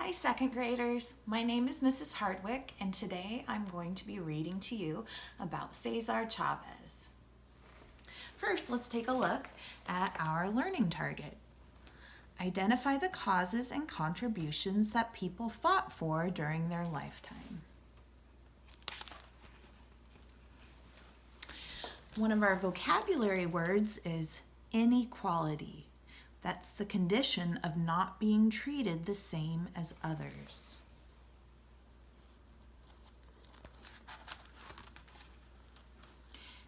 Hi, second graders. My name is Mrs. Hardwick, and today I'm going to be reading to you about Cesar Chavez. First, let's take a look at our learning target. Identify the causes and contributions that people fought for during their lifetime. One of our vocabulary words is inequality. That's the condition of not being treated the same as others.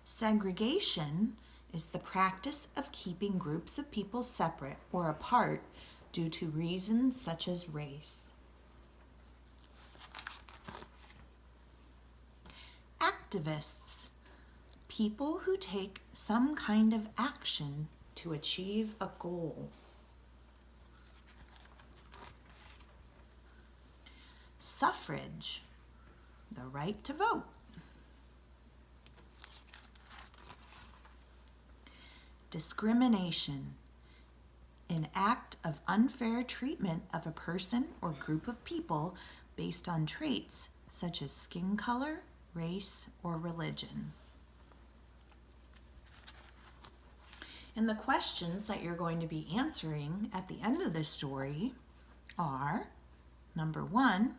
Segregation is the practice of keeping groups of people separate or apart due to reasons such as race. Activists, people who take some kind of action to achieve a goal. Suffrage, the right to vote. Discrimination, an act of unfair treatment of a person or group of people based on traits such as skin color, race, or religion. And the questions that you're going to be answering at the end of this story are, number 1,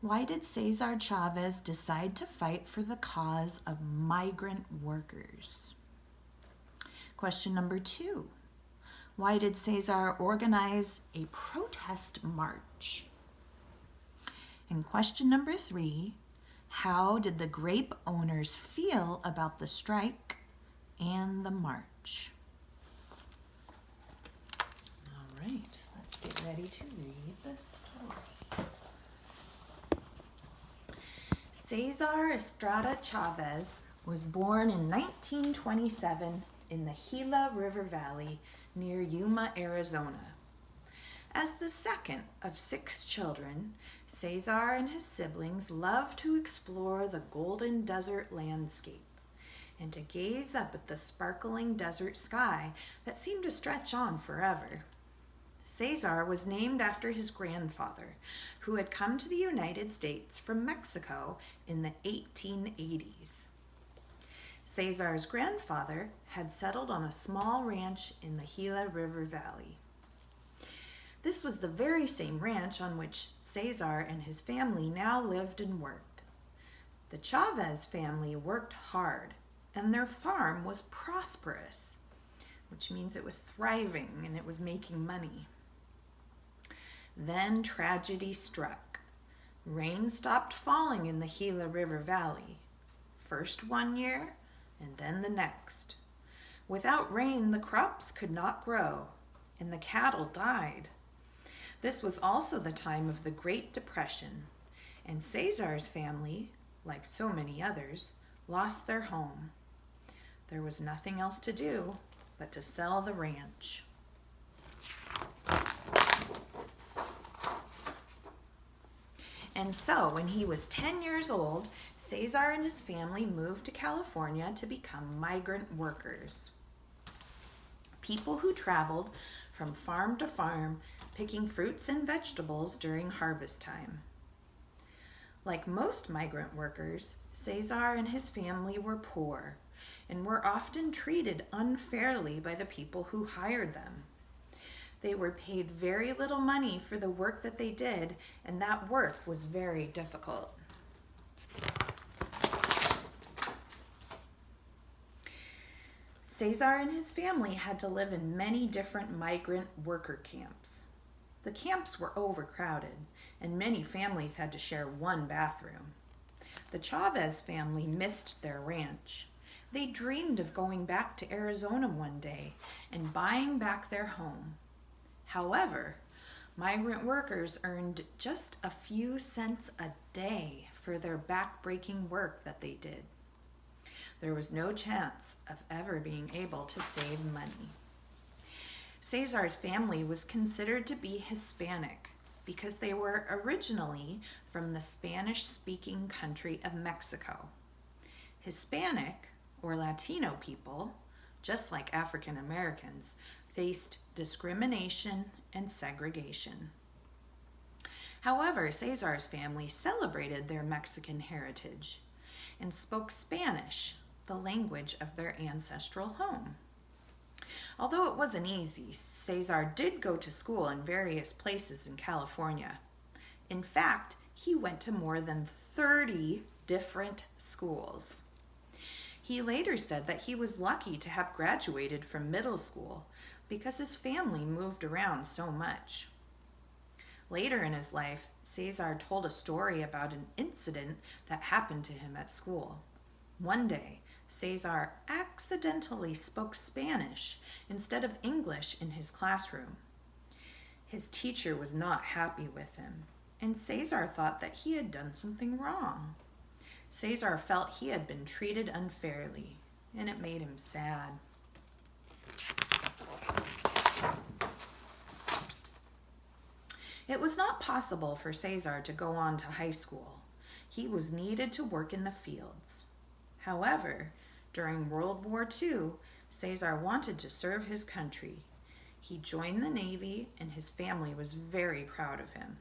why did Cesar Chavez decide to fight for the cause of migrant workers? Question number 2, why did Cesar organize a protest march? And question number 3, how did the grape owners feel about the strike and the march? All right, let's get ready to read the story. Cesar Estrada Chavez was born in 1927 in the Gila River Valley near Yuma, Arizona. As the second of 6 children, Cesar and his siblings loved to explore the golden desert landscape and to gaze up at the sparkling desert sky that seemed to stretch on forever. Cesar was named after his grandfather, who had come to the United States from Mexico in the 1880s. Cesar's grandfather had settled on a small ranch in the Gila River Valley. This was the very same ranch on which Cesar and his family now lived and worked. The Chavez family worked hard, and their farm was prosperous, which means it was thriving and it was making money. Then tragedy struck. Rain stopped falling in the Gila River Valley, first one year and then the next. Without rain, the crops could not grow, and the cattle died. This was also the time of the Great Depression, and Cesar's family, like so many others, lost their home. There was nothing else to do but to sell the ranch. And so, when he was 10 years old, Cesar and his family moved to California to become migrant workers. People who traveled from farm to farm, picking fruits and vegetables during harvest time. Like most migrant workers, Cesar and his family were poor and were often treated unfairly by the people who hired them. They were paid very little money for the work that they did, and that work was very difficult. Cesar and his family had to live in many different migrant worker camps. The camps were overcrowded, and many families had to share one bathroom. The Chavez family missed their ranch. They dreamed of going back to Arizona one day and buying back their home. However, migrant workers earned just a few cents a day for their back-breaking work that they did. There was no chance of ever being able to save money. Cesar's family was considered to be Hispanic because they were originally from the Spanish-speaking country of Mexico. Hispanic, or Latino people, just like African Americans, faced discrimination and segregation. However, Cesar's family celebrated their Mexican heritage and spoke Spanish, the language of their ancestral home. Although it wasn't easy, Cesar did go to school in various places in California. In fact, he went to more than 30 different schools. He later said that he was lucky to have graduated from middle school because his family moved around so much. Later in his life, Cesar told a story about an incident that happened to him at school. One day, Cesar accidentally spoke Spanish instead of English in his classroom. His teacher was not happy with him, and Cesar thought that he had done something wrong. Cesar felt he had been treated unfairly, and it made him sad. It was not possible for Cesar to go on to high school. He was needed to work in the fields. However, during World War II, Cesar wanted to serve his country. He joined the Navy, and his family was very proud of him.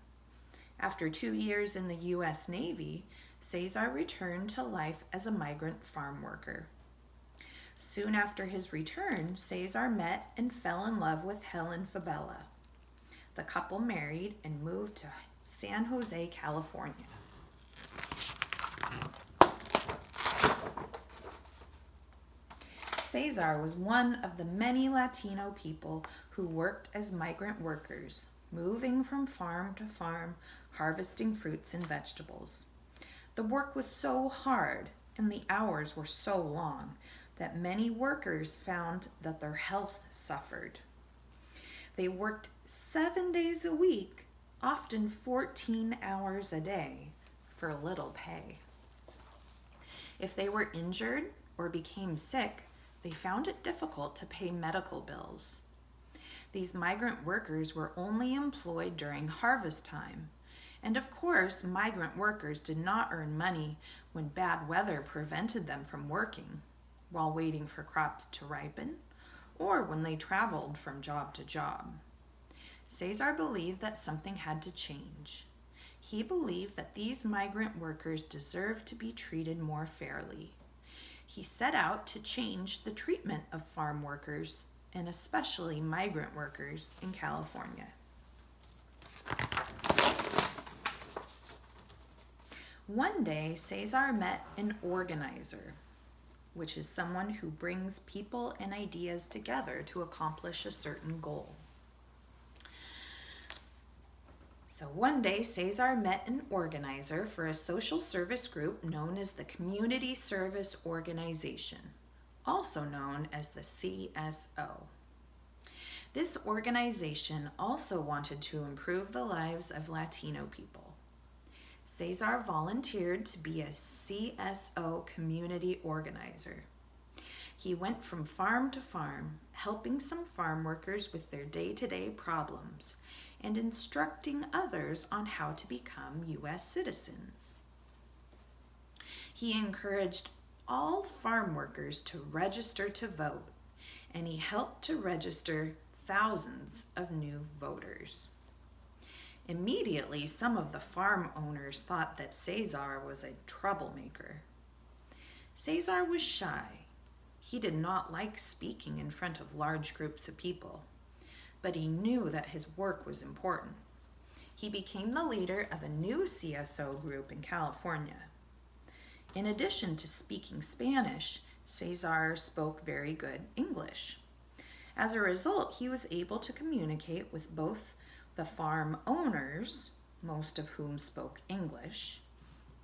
After 2 years in the U.S. Navy, Cesar returned to life as a migrant farm worker. Soon after his return, Cesar met and fell in love with Helen Fabella. The couple married and moved to San Jose, California. Cesar was one of the many Latino people who worked as migrant workers, moving from farm to farm, harvesting fruits and vegetables. The work was so hard and the hours were so long that many workers found that their health suffered. They worked 7 days a week, often 14 hours a day, for little pay. If they were injured or became sick, they found it difficult to pay medical bills. These migrant workers were only employed during harvest time, and of course, migrant workers did not earn money when bad weather prevented them from working, while waiting for crops to ripen, or when they traveled from job to job. Cesar believed that something had to change. He believed that these migrant workers deserved to be treated more fairly. He set out to change the treatment of farm workers, and especially migrant workers in California. One day, Cesar met an organizer, which is someone who brings people and ideas together to accomplish a certain goal. So one day, Cesar met an organizer for a social service group known as the Community Service Organization, also known as the CSO. This organization also wanted to improve the lives of Latino people. Cesar volunteered to be a CSO community organizer. He went from farm to farm, helping some farm workers with their day-to-day problems and instructing others on how to become U.S. citizens. He encouraged all farm workers to register to vote, and he helped to register thousands of new voters. Immediately, some of the farm owners thought that Cesar was a troublemaker. Cesar was shy. He did not like speaking in front of large groups of people, but he knew that his work was important. He became the leader of a new CSO group in California. In addition to speaking Spanish, Cesar spoke very good English. As a result, he was able to communicate with both the farm owners, most of whom spoke English,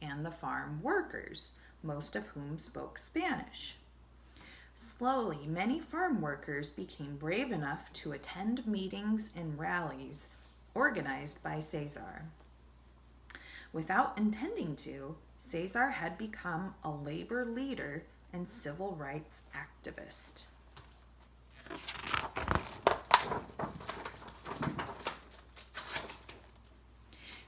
and the farm workers, most of whom spoke Spanish. Slowly, many farm workers became brave enough to attend meetings and rallies organized by Cesar. Without intending to, Cesar had become a labor leader and civil rights activist.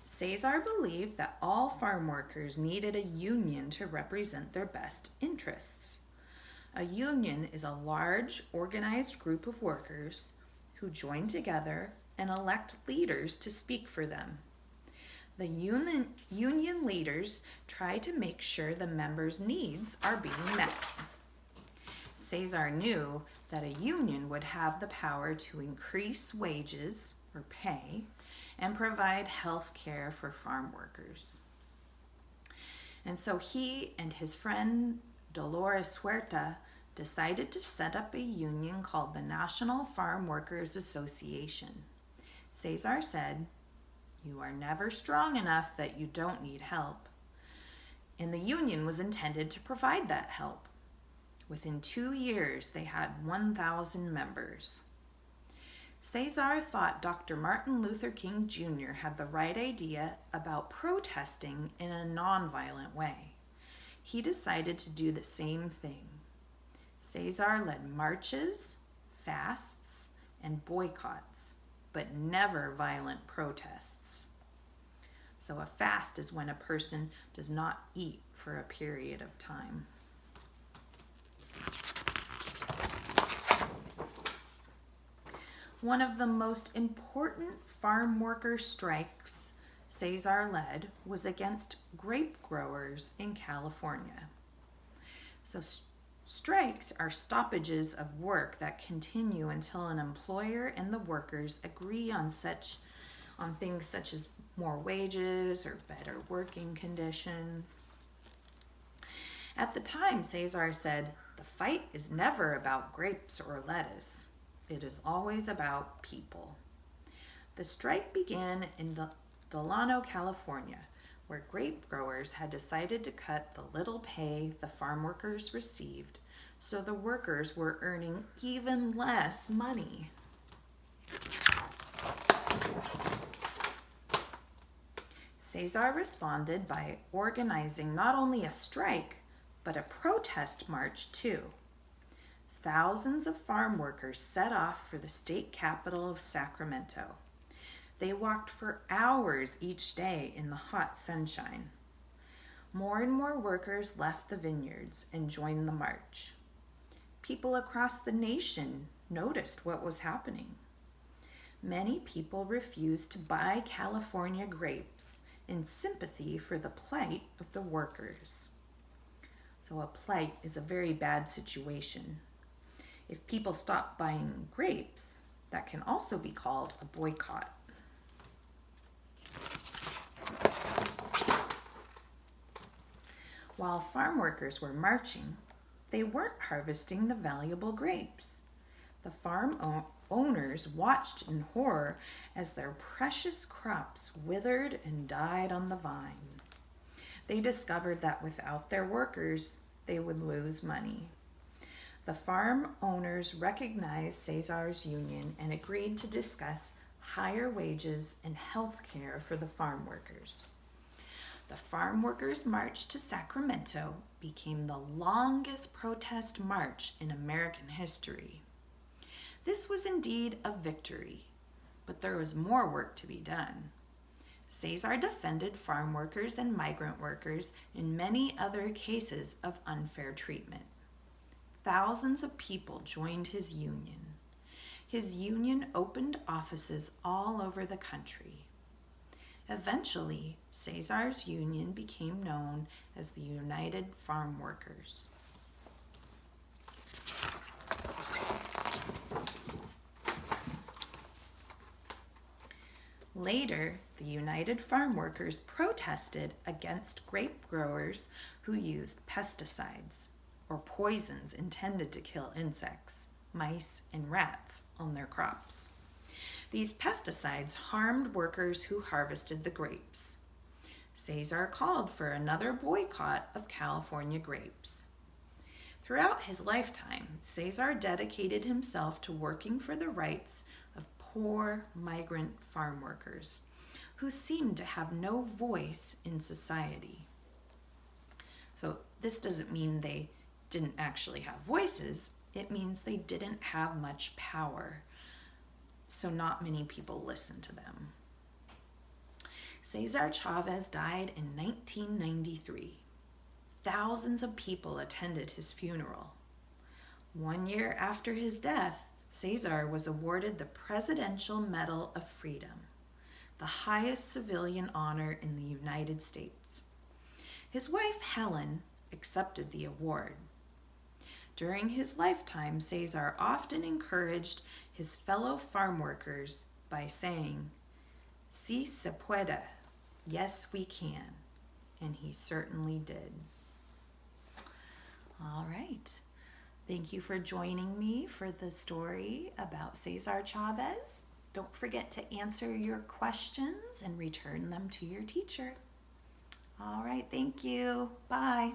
Cesar believed that all farm workers needed a union to represent their best interests. A union is a large, organized group of workers who join together and elect leaders to speak for them. The union leaders try to make sure the members' needs are being met. Cesar knew that a union would have the power to increase wages or pay and provide health care for farm workers. And so he and his friend Dolores Huerta decided to set up a union called the National Farm Workers Association. Cesar said, "You are never strong enough that you don't need help." And the union was intended to provide that help. Within 2 years, they had 1,000 members. Cesar thought Dr. Martin Luther King Jr. had the right idea about protesting in a nonviolent way. He decided to do the same thing. Cesar led marches, fasts, and boycotts, but never violent protests. So a fast is when a person does not eat for a period of time. One of the most important farm worker strikes Cesar led was against grape growers in California. So strikes are stoppages of work that continue until an employer and the workers agree on things such as more wages or better working conditions. At the time, Cesar said, "The fight is never about grapes or lettuce. It is always about people." The strike began in Delano, California, where grape growers had decided to cut the little pay the farm workers received, so the workers were earning even less money. Cesar responded by organizing not only a strike, but a protest march too. Thousands of farm workers set off for the state capital of Sacramento. They walked for hours each day in the hot sunshine. More and more workers left the vineyards and joined the march. People across the nation noticed what was happening. Many people refused to buy California grapes in sympathy for the plight of the workers. So a plight is a very bad situation. If people stop buying grapes, that can also be called a boycott. While farm workers were marching, they weren't harvesting the valuable grapes. The farm owners watched in horror as their precious crops withered and died on the vine. They discovered that without their workers, they would lose money. The farm owners recognized Cesar's union and agreed to discuss higher wages and health care for the farm workers. The farm workers' march to Sacramento became the longest protest march in American history. This was indeed a victory, but there was more work to be done. Cesar defended farm workers and migrant workers in many other cases of unfair treatment. Thousands of people joined his union. His union opened offices all over the country. Eventually, Cesar's union became known as the United Farm Workers. Later, the United Farm Workers protested against grape growers who used pesticides, or poisons intended to kill insects, mice, and rats on their crops. These pesticides harmed workers who harvested the grapes. Cesar called for another boycott of California grapes. Throughout his lifetime, Cesar dedicated himself to working for the rights of poor migrant farm workers who seemed to have no voice in society. So this doesn't mean they didn't actually have voices. It means they didn't have much power. So not many people listened to them. Cesar Chavez died in 1993. Thousands of people attended his funeral. 1 year after his death, Cesar was awarded the Presidential Medal of Freedom. the highest civilian honor in the United States. His wife, Helen, accepted the award. During his lifetime, Cesar often encouraged his fellow farm workers by saying, "Si se puede," yes, we can. And he certainly did. All right. Thank you for joining me for the story about Cesar Chavez. Don't forget to answer your questions and return them to your teacher. All right, thank you. Bye.